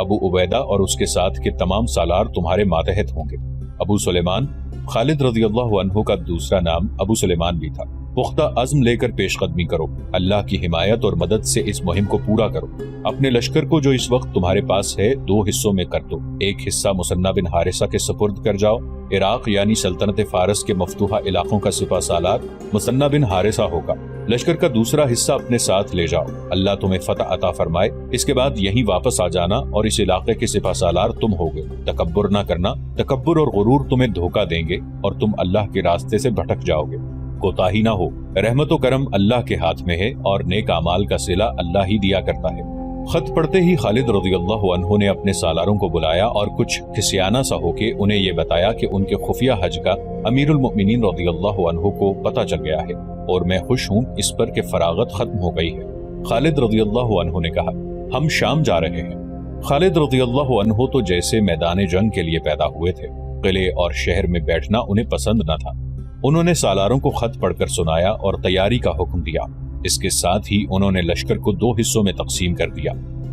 ابو عبیدہ اور اس کے ساتھ کے تمام سالار تمہارے ماتحت ہوں گے۔ ابو سلیمان، خالد رضی اللہ عنہ کا دوسرا نام ابو سلیمان بھی تھا۔ پختہ عزم لے کر پیش قدمی کرو، اللہ کی حمایت اور مدد سے اس مہم کو پورا کرو۔ اپنے لشکر کو جو اس وقت تمہارے پاس ہے 2 حصوں میں کر دو۔ ایک حصہ مثنہ بن حارثہ کے سپرد کر جاؤ۔ عراق یعنی سلطنت فارس کے مفتوحہ علاقوں کا سپہ سالار مثنہ بن حارثہ ہوگا۔ لشکر کا دوسرا حصہ اپنے ساتھ لے جاؤ، اللہ تمہیں فتح عطا فرمائے۔ اس کے بعد یہیں واپس آ جانا اور اس علاقے کے سپہ سالار تم ہوگے۔ تکبر نہ کرنا، تکبر اور غرور تمہیں دھوکہ دیں گے اور تم اللہ کے راستے سے بھٹک جاؤ گے۔ کوتاہی نہ ہو، رحمت و کرم اللہ کے ہاتھ میں ہے اور نیک اعمال کا صلہ اللہ ہی دیا کرتا ہے۔ خط پڑھتے ہی خالد رضی اللہ عنہ نے اپنے سالاروں کو بلایا اور کچھ کھسیانہ سا ہو کے انہیں یہ بتایا کہ ان کے خفیہ حج کا امیر المؤمنین رضی اللہ عنہ کو پتہ چل گیا ہے اور میں خوش ہوں اس پر کہ فراغت ختم ہو گئی ہے۔ خالد رضی اللہ عنہ نے کہا، ہم شام جا رہے ہیں۔ خالد رضی اللہ عنہ تو جیسے میدان جنگ کے لیے پیدا ہوئے تھے، قلعے اور شہر میں بیٹھنا انہیں پسند نہ تھا۔ انہوں نے سالاروں کو خط پڑھ کر سنایا اور تیاری کا حکم دیا۔ اس کے ساتھ ہی انہوں نے لشکر کو 2 حصوں میں تقسیم کر دیا۔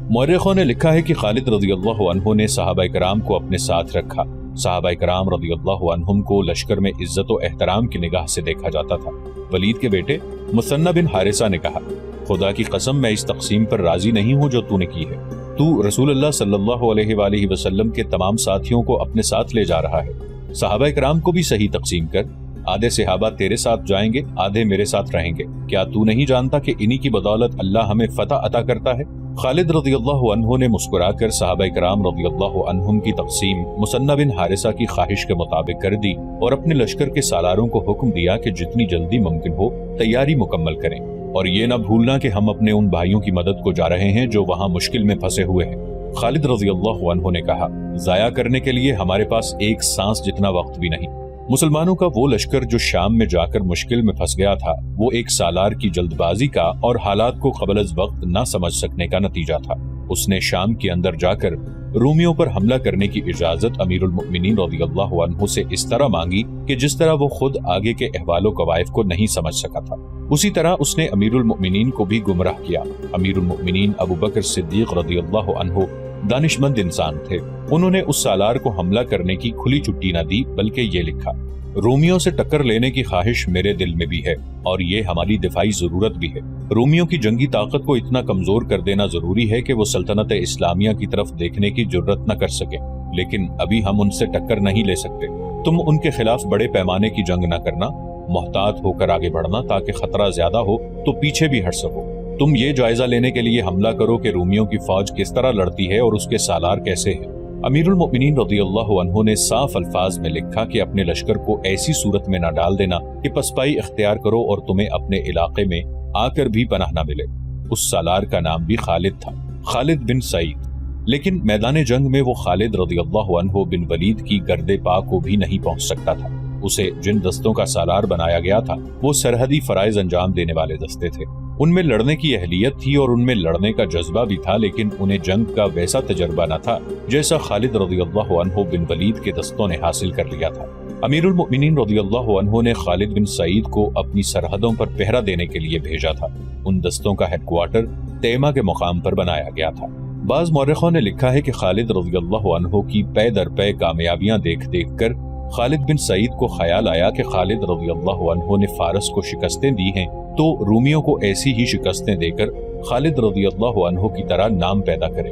مورخوں نے لکھا ہے کہ خالد رضی اللہ عنہ نے صحابہ کرام کو اپنے ساتھ رکھا۔ صحابہ کرام رضی اللہ عنہم کو لشکر میں عزت و احترام کی نگاہ سے دیکھا جاتا تھا۔ ولید کے بیٹے مثنہ بن حارثہ نے کہا، خدا کی قسم میں اس تقسیم پر راضی نہیں ہوں جو تو نے کی ہے۔ تو رسول اللہ صلی اللہ علیہ وآلہ وسلم کے تمام ساتھیوں کو اپنے ساتھ لے جا رہا ہے۔ صحابہ کرام کو بھی صحیح تقسیم کر، آدھے صحابہ تیرے ساتھ جائیں گے، آدھے میرے ساتھ رہیں گے۔ کیا تو نہیں جانتا کہ انہی کی بدولت اللہ ہمیں فتح عطا کرتا ہے؟ خالد رضی اللہ عنہ نے مسکرا کر صحابہ کرام رضی اللہ عنہم کی تقسیم مثنہ بن حارثہ کی خواہش کے مطابق کر دی اور اپنے لشکر کے سالاروں کو حکم دیا کہ جتنی جلدی ممکن ہو تیاری مکمل کریں، اور یہ نہ بھولنا کہ ہم اپنے ان بھائیوں کی مدد کو جا رہے ہیں جو وہاں مشکل میں پھنسے ہوئے ہیں۔ خالد رضی اللہ عنہ نے کہا، ضائع کرنے کے لیے ہمارے پاس ایک سانس جتنا وقت بھی نہیں۔ مسلمانوں کا وہ لشکر جو شام میں جا کر مشکل میں پھنس گیا تھا، وہ ایک سالار کی جلد بازی کا اور حالات کو قبل از وقت نہ سمجھ سکنے کا نتیجہ تھا۔ اس نے شام کے اندر جا کر رومیوں پر حملہ کرنے کی اجازت امیر المؤمنین رضی اللہ عنہ سے اس طرح مانگی کہ جس طرح وہ خود آگے کے احوال و قوائف کو نہیں سمجھ سکا تھا، اسی طرح اس نے امیر المؤمنین کو بھی گمراہ کیا۔ امیر المؤمنین ابو بکر صدیق رضی اللہ عنہ دانشمند انسان تھے۔ انہوں نے اس سالار کو حملہ کرنے کی کھلی چھٹی نہ دی، بلکہ یہ لکھا، رومیوں سے ٹکر لینے کی خواہش میرے دل میں بھی ہے اور یہ ہماری دفاعی ضرورت بھی ہے۔ رومیوں کی جنگی طاقت کو اتنا کمزور کر دینا ضروری ہے کہ وہ سلطنت اسلامیہ کی طرف دیکھنے کی جرت نہ کر سکیں، لیکن ابھی ہم ان سے ٹکر نہیں لے سکتے۔ تم ان کے خلاف بڑے پیمانے کی جنگ نہ کرنا، محتاط ہو کر آگے بڑھنا تاکہ خطرہ زیادہ ہو تو پیچھے بھی ہٹ سکو۔ تم یہ جائزہ لینے کے لیے حملہ کرو کہ رومیوں کی فوج کس طرح لڑتی ہے اور اس کے سالار کیسے ہیں۔ امیر المؤمنین رضی اللہ عنہ نے صاف الفاظ میں لکھا کہ اپنے لشکر کو ایسی صورت میں نہ ڈال دینا کہ پسپائی اختیار کرو اور تمہیں اپنے علاقے میں آ کر بھی پناہ نہ ملے۔ اس سالار کا نام بھی خالد تھا، خالد بن سعید، لیکن میدان جنگ میں وہ خالد رضی اللہ عنہ بن ولید کی گرد پا کو بھی نہیں پہنچ سکتا تھا۔ اسے جن دستوں کا سالار بنایا گیا تھا وہ سرحدی فرائض انجام دینے والے دستے تھے۔ ان میں لڑنے کی اہلیت تھی اور ان میں لڑنے کا جذبہ بھی تھا، لیکن انہیں جنگ کا ویسا تجربہ نہ تھا جیسا خالد رضی اللہ عنہ بن ولید کے دستوں نے حاصل کر لیا تھا۔ امیر المؤمنین رضی اللہ عنہ نے خالد بن سعید کو اپنی سرحدوں پر پہرا دینے کے لیے بھیجا تھا۔ ان دستوں کا ہیڈ کوارٹر تیما کے مقام پر بنایا گیا تھا۔ بعض مورخوں نے لکھا ہے کہ خالد رضی اللہ عنہ کی پے در پے کامیابیاں دیکھ دیکھ کر خالد بن سعید کو خیال آیا کہ خالد رضی اللہ عنہ نے فارس کو شکستیں دی ہیں تو رومیوں کو ایسی ہی شکستیں دے کر خالد رضی اللہ عنہ کی طرح نام پیدا کرے۔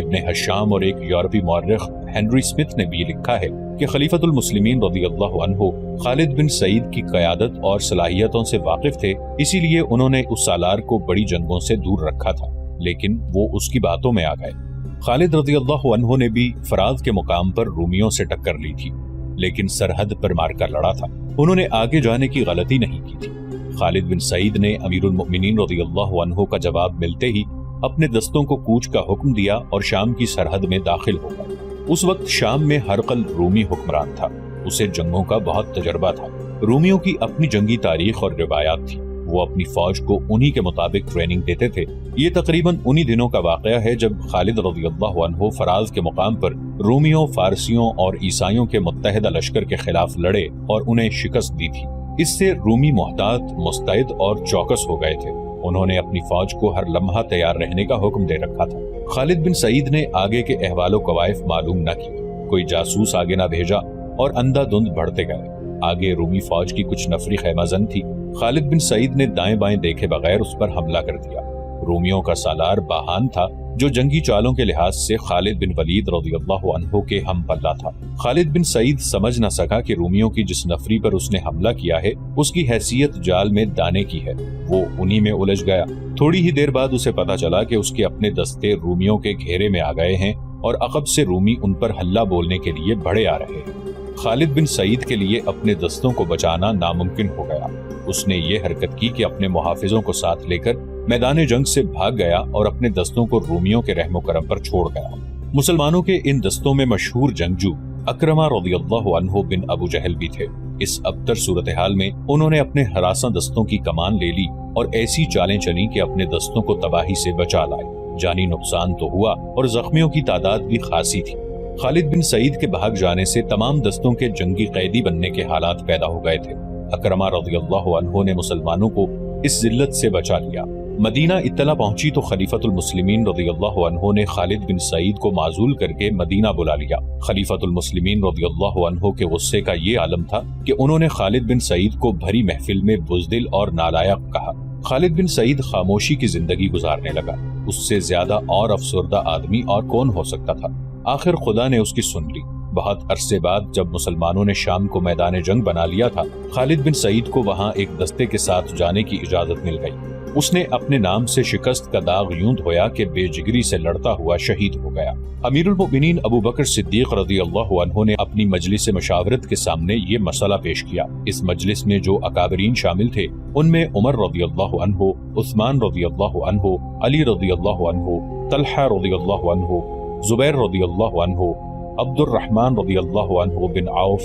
ابن حشام اور ایک یورپی مورخ ہنری اسمتھ نے بھی لکھا ہے کہ خلیفۃ المسلمین رضی اللہ عنہ خالد بن سعید کی قیادت اور صلاحیتوں سے واقف تھے، اسی لیے انہوں نے اس سالار کو بڑی جنگوں سے دور رکھا تھا، لیکن وہ اس کی باتوں میں آ گئے۔ خالد رضی اللہ عنہ نے بھی فرات کے مقام پر رومیوں سے ٹکر لی تھی، لیکن سرحد پر مار کر لڑا تھا۔ انہوں نے آگے جانے کی غلطی نہیں کی تھی۔ خالد بن سعید نے امیر المؤمنین رضی اللہ عنہ کا جواب ملتے ہی اپنے دستوں کو کوچ کا حکم دیا اور شام کی سرحد میں داخل ہو گئے۔ اس وقت شام میں ہرقل رومی حکمران تھا، اسے جنگوں کا بہت تجربہ تھا۔ رومیوں کی اپنی جنگی تاریخ اور روایات تھی، وہ اپنی فوج کو انہی کے مطابق ٹریننگ دیتے تھے۔ یہ تقریباً انہی دنوں کا واقعہ ہے جب خالد رضی اللہ عنہ فراز کے مقام پر رومیوں، فارسیوں اور عیسائیوں کے متحدہ لشکر کے خلاف لڑے اور انہیں شکست دی تھی۔ اس سے رومی محتاط، مستعد اور چوکس ہو گئے تھے۔ انہوں نے اپنی فوج کو ہر لمحہ تیار رہنے کا حکم دے رکھا تھا۔ خالد بن سعید نے آگے کے احوال و قوائف معلوم نہ کیے، کوئی جاسوس آگے نہ بھیجا اور اندھا دھند بڑھتے گئے۔ آگے رومی فوج کی کچھ نفری خیمہ زن تھی، خالد بن سعید نے دائیں بائیں دیکھے بغیر اس پر حملہ کر دیا۔ رومیوں کا سالار باہان تھا جو جنگی چالوں کے لحاظ سے خالد بن ولید رضی اللہ عنہ کے ہم پلہ تھا۔ خالد بن سعید سمجھ نہ سکا کہ رومیوں کی جس نفری پر اس نے حملہ کیا ہے اس کی حیثیت جال میں دانے کی ہے، وہ انہی میں الجھ گیا۔ تھوڑی ہی دیر بعد اسے پتا چلا کہ اس کے اپنے دستے رومیوں کے گھیرے میں آ گئے ہیں اور عقب سے رومی ان پر حلہ بولنے کے لیے بڑھے آ رہے ہیں۔ خالد بن سعید کے لیے اپنے دستوں کو بچانا ناممکن ہو گیا۔ اس نے یہ حرکت کی کہ اپنے محافظوں کو ساتھ لے کر میدان جنگ سے بھاگ گیا اور اپنے دستوں کو رومیوں کے رحم و کرم پر چھوڑ گیا۔ مسلمانوں کے ان دستوں میں مشہور جنگجو اکرمہ رضی اللہ عنہ بن ابو جہل بھی تھے۔ اس ابتر صورتحال میں انہوں نے اپنے ہراساں دستوں کی کمان لے لی اور ایسی چالیں چلیں کہ اپنے دستوں کو تباہی سے بچا لائے۔ جانی نقصان تو ہوا اور زخمیوں کی تعداد بھی خاصی تھی۔ خالد بن سعید کے بھاگ جانے سے تمام دستوں کے جنگی قیدی بننے کے حالات پیدا ہو گئے تھے۔ اکرمہ رضی اللہ عنہ نے مسلمانوں کو اس ذلت سے بچا لیا۔ مدینہ اطلاع پہنچی تو خلیفۃ المسلمین رضی اللہ عنہ نے خالد بن سعید کو معزول کر کے مدینہ بلا لیا۔ خلیفۃ المسلمین رضی اللہ عنہ کے غصے کا یہ عالم تھا کہ انہوں نے خالد بن سعید کو بھری محفل میں بزدل اور نالائق کہا۔ خالد بن سعید خاموشی کی زندگی گزارنے لگا۔ اس سے زیادہ اور افسردہ آدمی اور کون ہو سکتا تھا؟ آخر خدا نے اس کی سن لی۔ بہت عرصے بعد جب مسلمانوں نے شام کو میدان جنگ بنا لیا تھا، خالد بن سعید کو وہاں ایک دستے کے ساتھ جانے کی اجازت مل گئی۔ اس نے اپنے نام سے شکست کا داغ یوں دھویا کہ بے جگری سے لڑتا ہوا شہید ہو گیا۔ امیر المؤمنین ابو بکر صدیق رضی اللہ عنہ نے اپنی مجلس مشاورت کے سامنے یہ مسئلہ پیش کیا۔ اس مجلس میں جو اکابرین شامل تھے ان میں عمر رضی اللہ عنہ، عثمان رضی اللہ عنہ، علی رضی اللہ عنہ، طلحہ رضی اللہ عنہ، زبیر رضی اللہ عنہ، عبد الرحمن رضی اللہ عنہ بن عوف،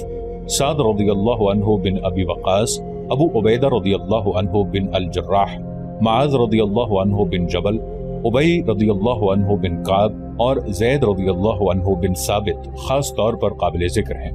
سعد رضی اللہ عنہ بن ابی وقاص، ابو عبیدہ رضی اللہ عنہ بن الجراح، معاذ رضی اللہ عنہ بن جبل، ابی رضی اللہ عنہ بن کعب اور زید رضی اللہ عنہ بن ثابت خاص طور پر قابل ذکر ہیں۔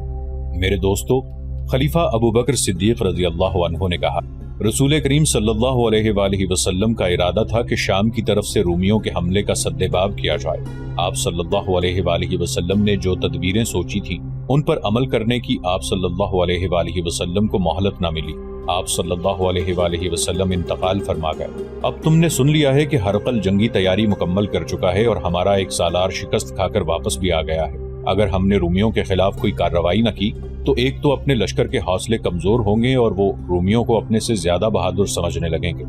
میرے دوستو، خلیفہ ابو بکر صدیق رضی اللہ عنہ نے کہا، رسول کریم صلی اللہ علیہ وآلہ وسلم کا ارادہ تھا کہ شام کی طرف سے رومیوں کے حملے کا سدباب کیا جائے۔ آپ صلی اللہ علیہ وآلہ وسلم نے جو تدبیریں سوچی تھیں ان پر عمل کرنے کی آپ صلی اللہ علیہ وآلہ وسلم کو مہلت نہ ملی۔ آپ صلی اللہ علیہ وآلہ وسلم انتقال فرما گئے۔ اب تم نے سن لیا ہے کہ ہرقل جنگی تیاری مکمل کر چکا ہے اور ہمارا ایک سالار شکست کھا کر واپس بھی آ گیا ہے۔ اگر ہم نے رومیوں کے خلاف کوئی کارروائی نہ کی تو ایک تو اپنے لشکر کے حوصلے کمزور ہوں گے اور وہ رومیوں کو اپنے سے زیادہ بہادر سمجھنے لگیں گے۔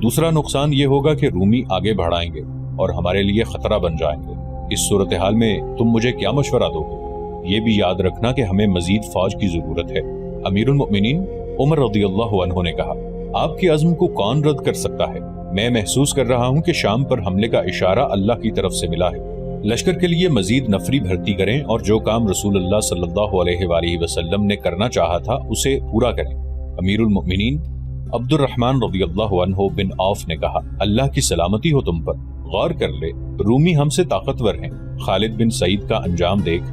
دوسرا نقصان یہ ہوگا کہ رومی آگے بڑھائیں گے اور ہمارے لیے خطرہ بن جائیں گے۔ اس صورتحال میں تم مجھے کیا مشورہ دو گے؟ یہ بھی یاد رکھنا کہ ہمیں مزید فوج کی ضرورت ہے۔ امیر المؤمنین عمر رضی اللہ عنہ نے کہا، آپ کے عزم کو کون رد کر سکتا ہے؟ میں محسوس کر رہا ہوں کہ شام پر حملے کا اشارہ اللہ کی طرف سے ملا ہے۔ لشکر کے لیے مزید نفری بھرتی کریں اور جو کام رسول اللہ صلی اللہ علیہ وآلہ وسلم نے کرنا چاہا تھا اسے پورا کریں۔ امیر المؤمنین عبد الرحمن رضی اللہ عنہ بن عوف نے کہا، اللہ کی سلامتی ہو تم پر، غور کر لے، رومی ہم سے طاقتور ہیں۔ خالد بن سعید کا انجام دیکھ۔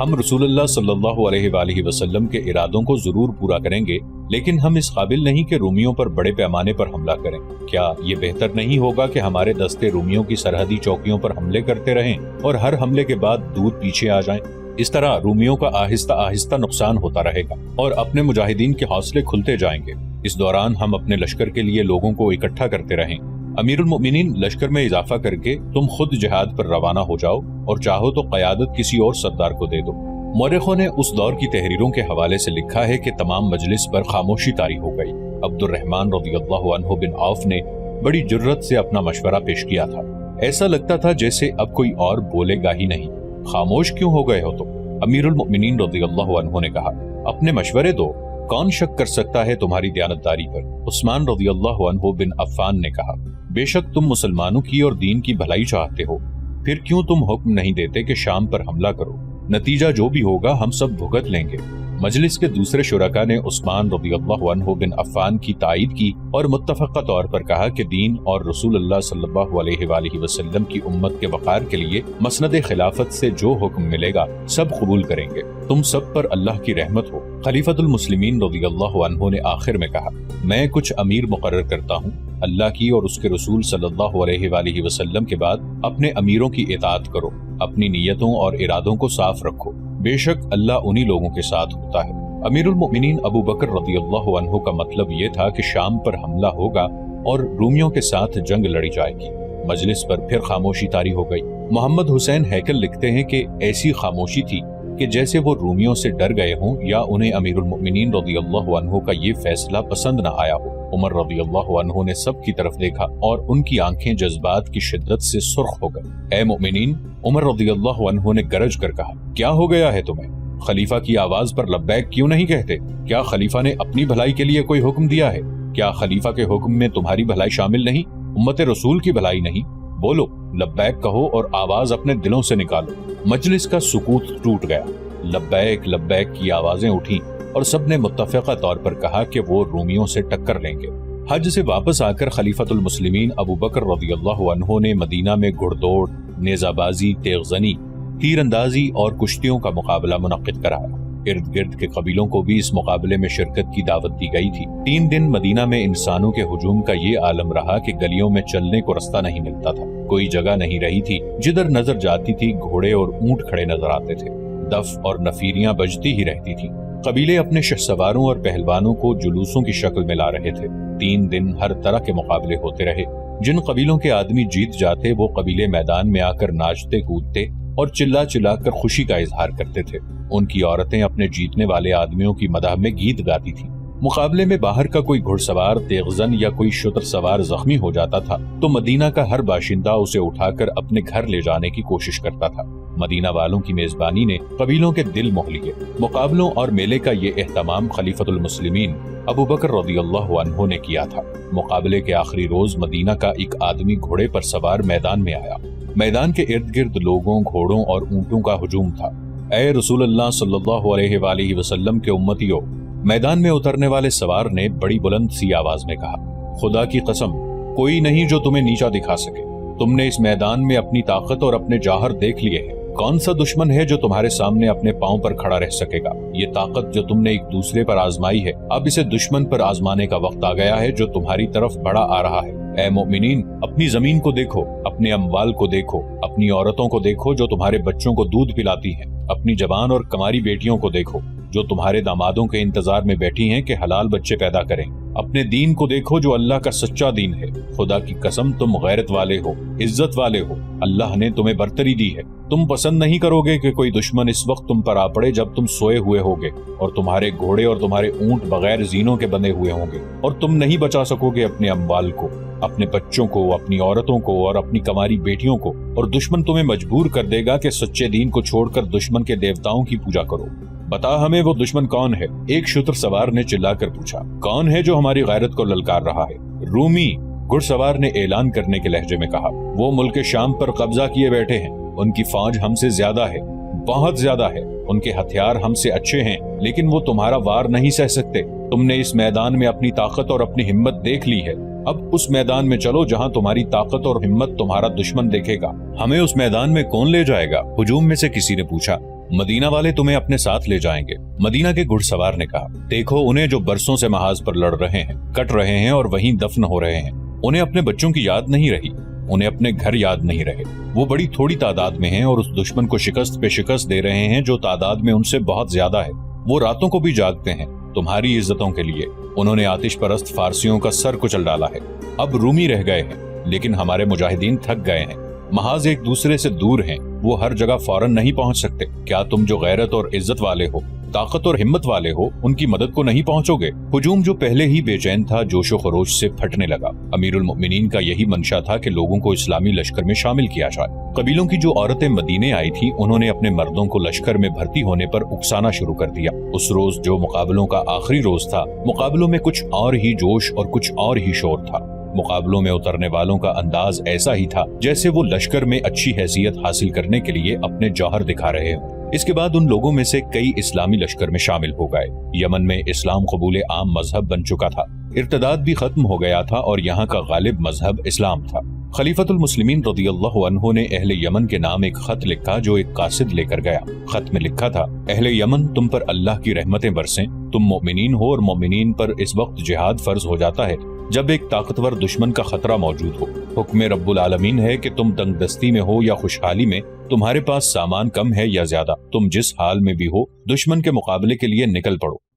ہم رسول اللہ صلی اللہ علیہ وآلہ وسلم کے ارادوں کو ضرور پورا کریں گے، لیکن ہم اس قابل نہیں کہ رومیوں پر بڑے پیمانے پر حملہ کریں۔ کیا یہ بہتر نہیں ہوگا کہ ہمارے دستے رومیوں کی سرحدی چوکیوں پر حملے کرتے رہیں اور ہر حملے کے بعد دور پیچھے آ جائیں؟ اس طرح رومیوں کا آہستہ آہستہ نقصان ہوتا رہے گا اور اپنے مجاہدین کے حوصلے کھلتے جائیں گے۔ اس دوران ہم اپنے لشکر کے لیے لوگوں کو اکٹھا کرتے رہیں۔ امیر المؤمنین لشکر میں اضافہ کر کے تم خود جہاد پر روانہ ہو جاؤ اور چاہو تو قیادت کسی اور سردار کو دے دو۔ مورخوں نے اس دور کی تحریروں کے حوالے سے لکھا ہے کہ تمام مجلس پر خاموشی طاری ہو گئی۔ عبد الرحمن رضی اللہ عنہ بن عوف نے بڑی جرت سے اپنا مشورہ پیش کیا تھا۔ ایسا لگتا تھا جیسے اب کوئی اور بولے گا ہی نہیں۔ خاموش کیوں ہو گئے ہو تم؟ امیر المؤمنین رضی اللہ عنہ نے کہا، اپنے مشورے دو، کون شک کر سکتا ہے تمہاری دیانتداری پر؟ عثمان رضی اللہ عنہ بن عفان نے کہا، بے شک تم مسلمانوں کی اور دین کی بھلائی چاہتے ہو، پھر کیوں تم حکم نہیں دیتے کہ شام پر حملہ کرو؟ نتیجہ جو بھی ہوگا ہم سب بھگت لیں گے۔ مجلس کے دوسرے شرکاء نے عثمان رضی اللہ عنہ بن عفان کی تائید کی اور متفقہ طور پر کہا کہ دین اور رسول اللہ صلی اللہ علیہ وآلہ وسلم کی امت کے وقار کے لیے مسند خلافت سے جو حکم ملے گا سب قبول کریں گے۔ تم سب پر اللہ کی رحمت ہو۔ خلیفۃ المسلمین رضی اللہ عنہ نے آخر میں کہا، میں کچھ امیر مقرر کرتا ہوں، اللہ کی اور اس کے رسول صلی اللہ علیہ وآلہ وسلم کے بعد اپنے امیروں کی اطاعت کرو، اپنی نیتوں اور ارادوں کو صاف رکھو، بے شک اللہ انہی لوگوں کے ساتھ ہوتا ہے۔ امیر المؤمنین ابو بکر رضی اللہ عنہ کا مطلب یہ تھا کہ شام پر حملہ ہوگا اور رومیوں کے ساتھ جنگ لڑی جائے گی۔ مجلس پر پھر خاموشی طاری ہو گئی۔ محمد حسین ہیکل لکھتے ہیں کہ ایسی خاموشی تھی کہ جیسے وہ رومیوں سے ڈر گئے ہوں یا انہیں امیر المؤمنین رضی اللہ عنہ کا یہ فیصلہ پسند نہ آیا ہو۔ عمر رضی اللہ عنہ نے سب کی طرف دیکھا اور ان کی آنکھیں جذبات کی شدت سے سرخ ہو گئی۔ اے مؤمنین، عمر رضی اللہ عنہ نے گرج کر کہا، کیا ہو گیا ہے تمہیں؟ خلیفہ کی آواز پر لبیک کیوں نہیں کہتے؟ کیا خلیفہ نے اپنی بھلائی کے لیے کوئی حکم دیا ہے؟ کیا خلیفہ کے حکم میں تمہاری بھلائی شامل نہیں، امت رسول کی بھلائی نہیں؟ بولو، لبیک کہو اور آواز اپنے دلوں سے نکالو۔ مجلس کا سکوت ٹوٹ گیا۔ لبیک لبیک کی آوازیں اٹھیں اور سب نے متفقہ طور پر کہا کہ وہ رومیوں سے ٹکر لیں گے۔ حج سے واپس آ کر خلیفۃ المسلمین ابو بکر رضی اللہ عنہ نے مدینہ میں گھڑ دوڑ، نیزہ بازی، تیغ زنی، تیر اندازی اور کشتیوں کا مقابلہ منعقد کرایا۔ ارد گرد کے قبیلوں کو بھی اس مقابلے میں شرکت کی دعوت دی گئی تھی۔ 3 دن مدینہ میں انسانوں کے ہجوم کا یہ عالم رہا کہ گلیوں میں چلنے کو رستہ نہیں ملتا تھا، کوئی جگہ نہیں رہی تھی، جدھر نظر جاتی تھی گھوڑے اور اونٹ کھڑے نظر آتے تھے، دف اور نفیریاں بجتی ہی رہتی تھی۔ قبیلے اپنے شہسواروں اور پہلوانوں کو جلوسوں کی شکل میں لا رہے تھے۔ 3 دن ہر طرح کے مقابلے ہوتے رہے۔ جن قبیلوں کے آدمی جیت جاتے وہ قبیلے میدان میں آ کر ناچتے کودتے اور چلا چلا کر خوشی کا اظہار کرتے تھے۔ ان کی عورتیں اپنے جیتنے والے آدمیوں کی مدح میں گیت گاتی تھیں۔ مقابلے میں باہر کا کوئی گھڑ سوار، تیغزن یا کوئی شتر سوار زخمی ہو جاتا تھا تو مدینہ کا ہر باشندہ اسے اٹھا کر اپنے گھر لے جانے کی کوشش کرتا تھا۔ مدینہ والوں کی میزبانی نے قبیلوں کے دل موہ لیے۔ مقابلوں اور میلے کا یہ اہتمام خلیفۃ المسلمین ابو بکر رضی اللہ عنہ نے کیا تھا۔ مقابلے کے آخری روز مدینہ کا ایک آدمی گھوڑے پر سوار میدان میں آیا۔ میدان کے ارد گرد لوگوں، گھوڑوں اور اونٹوں کا ہجوم تھا۔ اے رسول اللہ صلی اللہ علیہ وآلہ وسلم کے امتیوں، میدان میں اترنے والے سوار نے بڑی بلند سی آواز میں کہا، خدا کی قسم، کوئی نہیں جو تمہیں نیچا دکھا سکے۔ تم نے اس میدان میں اپنی طاقت اور اپنے جوہر دیکھ لیے ہیں۔ کون سا دشمن ہے جو تمہارے سامنے اپنے پاؤں پر کھڑا رہ سکے گا؟ یہ طاقت جو تم نے ایک دوسرے پر آزمائی ہے، اب اسے دشمن پر آزمانے کا وقت آ گیا ہے جو تمہاری طرف بڑا آ رہا ہے۔ اے مومنین، اپنی زمین کو دیکھو، اپنے اموال کو دیکھو، اپنی عورتوں کو دیکھو جو تمہارے بچوں کو دودھ پلاتی ہیں، اپنی جوان اور کماری بیٹیوں کو دیکھو جو تمہارے دامادوں کے انتظار میں بیٹھی ہیں کہ حلال بچے پیدا کریں، اپنے دین کو دیکھو جو اللہ کا سچا دین ہے۔ خدا کی قسم تم غیرت والے ہو، عزت والے ہو، اللہ نے تمہیں برتری دی ہے۔ تم پسند نہیں کرو گے کہ کوئی دشمن اس وقت تم پر آ پڑے جب تم سوئے ہوئے ہوگے اور تمہارے گھوڑے اور تمہارے اونٹ بغیر زینوں کے بندھے ہوئے ہوں گے، اور تم نہیں بچا سکو گے اپنے اموال کو، اپنے بچوں کو، اپنی عورتوں کو اور اپنی کماری بیٹیوں کو، اور دشمن تمہیں مجبور کر دے گا کہ سچے دین کو چھوڑ کر دشمن کے دیوتاؤں کی پوجا کرو۔ بتا ہمیں وہ دشمن کون ہے؟ ایک شتر سوار نے چلا کر پوچھا، کون ہے جو ہماری غیرت کو للکار رہا ہے؟ رومی، گھڑ سوار نے اعلان کرنے کے لہجے میں کہا۔ وہ ملک شام پر قبضہ کیے بیٹھے ہیں، ان کی فوج ہم سے زیادہ ہے، بہت زیادہ ہے، ان کے ہتھیار ہم سے اچھے ہیں، لیکن وہ تمہارا وار نہیں سہ سکتے۔ تم نے اس میدان میں اپنی طاقت اور اپنی ہمت دیکھ لی ہے، اب اس میدان میں چلو جہاں تمہاری طاقت اور ہمت تمہارا دشمن دیکھے گا۔ ہمیں اس میدان میں کون لے جائے گا؟ ہجوم میں سے کسی نے پوچھا۔ مدینہ والے تمہیں اپنے ساتھ لے جائیں گے، مدینہ کے گھڑ سوار نے کہا۔ دیکھو انہیں جو برسوں سے محاذ پر لڑ رہے ہیں، کٹ رہے ہیں اور وہیں دفن ہو رہے ہیں، انہیں اپنے بچوں کی یاد نہیں رہی، انہیں اپنے گھر یاد نہیں رہے۔ وہ بڑی تھوڑی تعداد میں ہیں اور اس دشمن کو شکست پہ شکست دے رہے ہیں جو تعداد میں ان سے بہت زیادہ ہے۔ وہ راتوں کو بھی جاگتے ہیں تمہاری عزتوں کے لیے۔ انہوں نے آتش پرست فارسیوں کا سر کچل ڈالا ہے، اب رومی رہ گئے ہیں، لیکن ہمارے مجاہدین تھک گئے ہیں، محاذ ایک دوسرے سے دور ہیں، وہ ہر جگہ فوراً نہیں پہنچ سکتے۔ کیا تم جو غیرت اور عزت والے ہو، طاقت اور ہمت والے ہو، ان کی مدد کو نہیں پہنچو گے؟ ہجوم جو پہلے ہی بے چین تھا جوش و خروش سے پھٹنے لگا۔ امیر المؤمنین کا یہی منشا تھا کہ لوگوں کو اسلامی لشکر میں شامل کیا جائے۔ قبیلوں کی جو عورتیں مدینے آئی تھی انہوں نے اپنے مردوں کو لشکر میں بھرتی ہونے پر اکسانا شروع کر دیا۔ اس روز جو مقابلوں کا آخری روز تھا، مقابلوں میں کچھ اور ہی جوش اور کچھ اور ہی شور تھا۔ مقابلوں میں اترنے والوں کا انداز ایسا ہی تھا جیسے وہ لشکر میں اچھی حیثیت حاصل کرنے کے لیے اپنے جوہر دکھا رہے ہوں۔ اس کے بعد ان لوگوں میں سے کئی اسلامی لشکر میں شامل ہو گئے۔ یمن میں اسلام قبول عام مذہب بن چکا تھا، ارتداد بھی ختم ہو گیا تھا اور یہاں کا غالب مذہب اسلام تھا۔ خلیفۃ المسلمین رضی اللہ عنہ نے اہل یمن کے نام ایک خط لکھا جو ایک قاصد لے کر گیا۔ خط میں لکھا تھا، اہل یمن، تم پر اللہ کی رحمتیں برسیں، تم مومنین ہو اور مومنین پر اس وقت جہاد فرض ہو جاتا ہے جب ایک طاقتور دشمن کا خطرہ موجود ہو۔ حکم رب العالمین ہے کہ تم تنگ دستی میں ہو یا خوشحالی میں، تمہارے پاس سامان کم ہے یا زیادہ، تم جس حال میں بھی ہو دشمن کے مقابلے کے لیے نکل پڑو۔